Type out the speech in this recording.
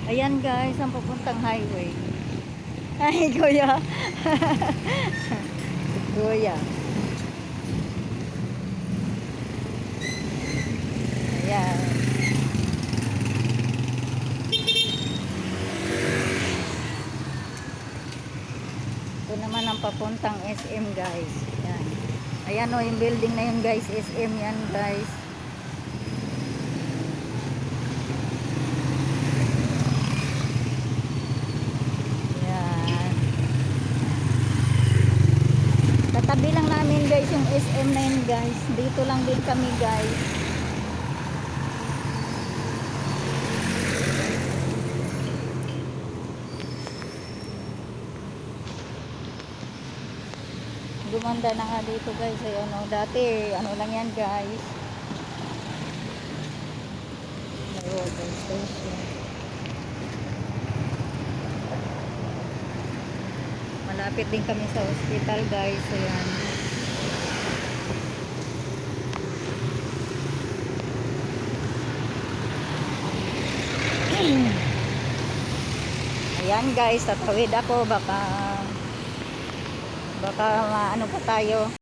Ayan guys, ang papuntang highway. Ay, kuya. Kuya. Ayan. Ito naman ang papuntang SM guys. Ayan. Ayan o, yung building na yun guys. SM yan guys. Ayan. Katabi lang namin guys yung SM na yun guys. Dito lang din kami guys. Gumanda na nga dito guys. Ayan o, dati ano lang yan guys. Water station. Malapit din kami sa hospital guys. Ayan. Ayan guys, tatawid ako. Baka maano pa tayo.